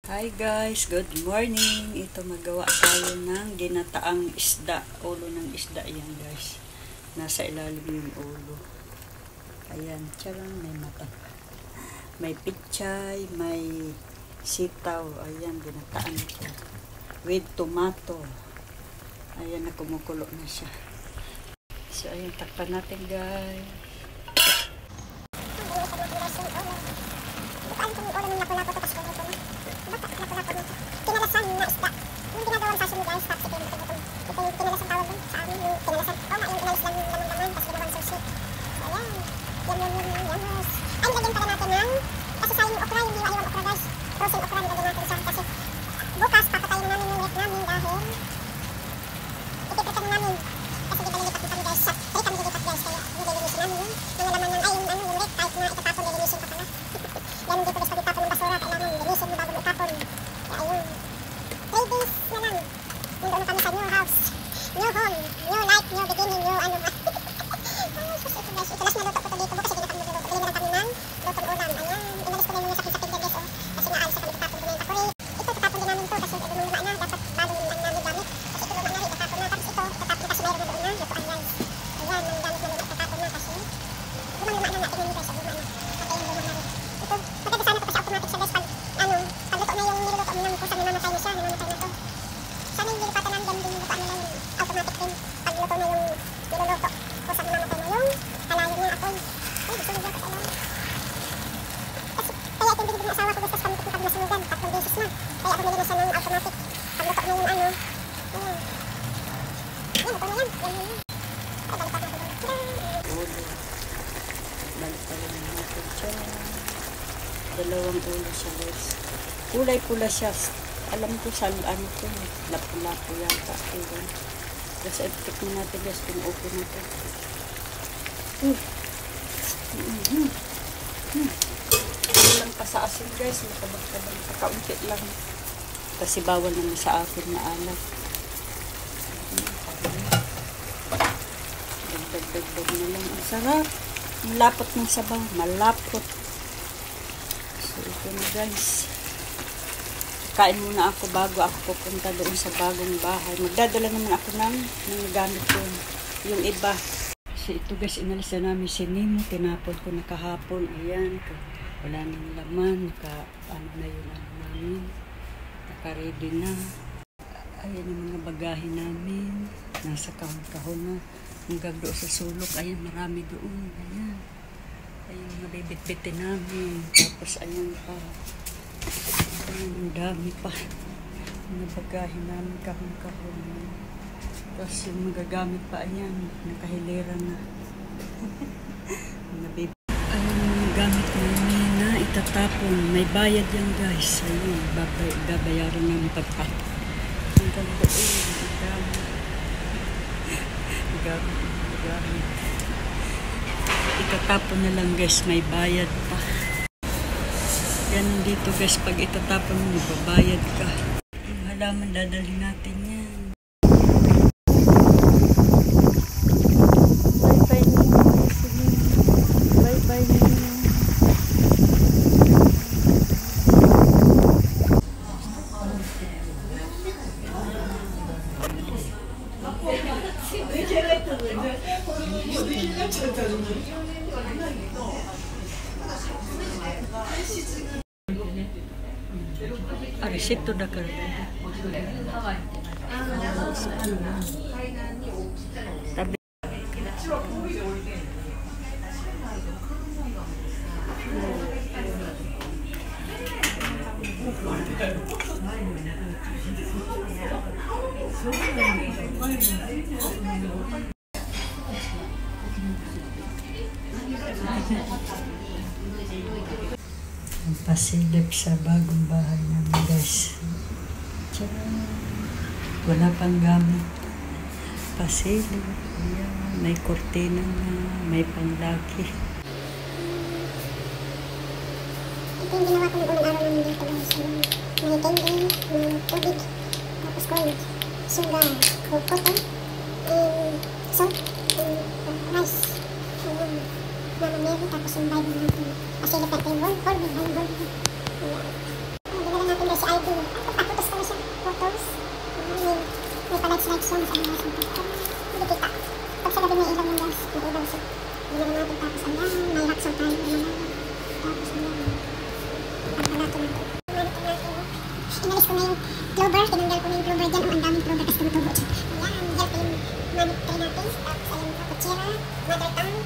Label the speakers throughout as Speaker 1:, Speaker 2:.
Speaker 1: Hi guys, good morning. Ito magawa tayo ng ginataang isda. Ulo ng isda yan guys. Nasa ilalim yung ulo. Ayan, tiyarang may mata. May pichay, may sitaw. Ayan, ginataan ito. With tomato. Ayan na, kumukulo na siya. So, ayan, takpan natin guys.
Speaker 2: Kinalasan na isda. Yung ginagawa sa sunog guys, tapos ito yung pinutong. Ito yung kinalasan tawag dun sa amin. Yung kinalasan, yung inayos lang yung laman-laman, tapos ginawang sushi. So ayan. Yum. Ay, nilagyan pala natin ng, kasi sayang yung okra, yung liwa-liwang okra guys. Frozen okra, nilagyan natin isa. Kasi bukas, papatayin namin yung net namin dahil ipipretan namin. Kasi di ba lilipat kami guys, sa 3 kami lilipat guys. Kaya nililinisin namin yung mga laman ng, yung net, kahit na itatapon, nililinisin pa pala. Yan dito guys, pag itapon ng basura, kailangan linisin mo bago mo itapon. Ayun. 3 days na lang. Nandun na kami sa new house. New home. New life. New beginning. New ano ba. Ay, sus. Ito guys. Ito last na luto ko ito dito. Bukas hindi na kami luto. Bili na lang kami ng lutong ulam. Ayan. Inalis ko na yung sakit sa tigil guys. Kasi naalis na kami. Tatapon din na yung kapoy. Ito, tatapon din namin ito. Kasi ito lumula na. Dapat bagong lang namin gamit. Kasi ito lumula na. Itatapon na. Tapos ito, itatapon kasi mayroon na doon na. Lutoan guys. Ayan. Ang gamit namin. Itatapon na kasi lumang-luma na natin yun guys. Luma na. Okay, yung luma na. Ito, maganda sana ito kasi automatic siya guys. Pagluto na yung niluluto mo ng kusang namamatay na siya, namamatay na to. Sana yung nilipatan ng ganda yung lutoan nila yung automatic din. Pagluto na yung niluluto, kusang namamatay na yung halayin niya apoy. Ay, gusto nyo ko alam. Kasi kaya ito yung binibig ng asawa ko gusto sa pamitik na pag nasunugan, 3 beses na. Kaya ako nilina siya ng automatic. Pagluto na yung ano. Ayan. Yan, luto na yan. Yan. Ay, balikat natin doon.
Speaker 1: Ulo. Balikat natin siya. Dalawang ulo siya guys. Kulay pula siya. Alam ko saan ano ko. Lapu-lapu yata. Ayan. Tapos tikman natin guys kung okay na ito. Walang pa sa asin guys. Makabag-kabag. Kakaunti lang. Kasi bawal naman sa akin na alat. Dagdag-dagdag na lang. Ang sarap. Ang lapot ng sabaw. Malapot. So, ito na guys. Kain muna ako bago ako pupunta doon sa bagong bahay. Magdadala naman ako ng mga gamit ko. Yung iba. So, ito guys, inalis na namin si Nemo. Tinapon ko na kahapon. Ayan. Wala nang laman. Ano na yun ano namin. Naka-ready na. Ayan yung mga bagahe namin. Nasa kahon-kahon na. Hanggang doon sa sulok. Ayan, marami doon. Ayan. Ayun, mabibit-bitin namin. Tapos, ayun pa. Ayun, dami pa. Nabagahin namin kahon-kahon. Tapos, yung magagamit pa, ayan. Nakahilera na. Ayun, yung gamit namin na itatapon. May bayad yan, guys. Ayun, babayaran namin pagpapon. Hanggang doon, gamit. Itatapon na lang guys, may bayad pa. Ganun dito guys, pag itatapon mo, babayad ka. Yung halaman, dadalhin natin yan. Bye-bye nino. Bye-bye nino. Resito na ka. Tabi. Ang pasilip sa bagong bahay namin guys. Tcharam! Wala pang gamit. Pasilip. Ayan. May kortina na. May panglaki.
Speaker 2: Ito yung ginawa ko ng unang araw namin dito guys. May candy, may tubig, tapos corn, sugar, cotton, and salt, and rice. Ayan. Mamamili, tapos yung Bible natin. Pasilip natin yung whole Bible. Ayan. Dinala natin guys si Ivy. inalis ko na yung clover, tinanggal ko na yung clover dyan. Ang daming clover kasi tumutubo siya. Ayan, dyan ko yung money tray natin. Tapos ayun ito, kutsira, mother tongue.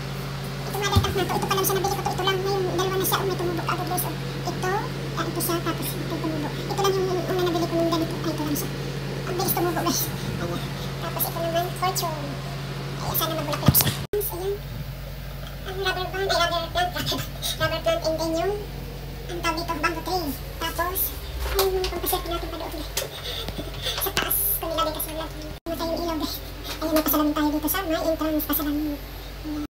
Speaker 2: Ito mother tongue na to. Ito pa lang siya nabili ko to. Ito lang na yung dalawa na siya. May tumubo ka agad guys. Ito, ito siya. Tapos ito tumubo. Ito lang yung una nabili ko ng ganito. Ay, ito lang siya. Ang bilis tumubo guys. Ayan. Tapos ito naman, fortune. Ay, sana mabulaklak siya. Ayan. Ang rubber band, ay rubber plant. Rubber plant and then yung ang tawag dito, bamboo tree. Tapos, ayun yung pampaset natin pa doon. Sa taas, kung nilagay kasi wala. Matay yung ilaw guys. Ayun, napasalam tayo dito sa may entrance. Pasalam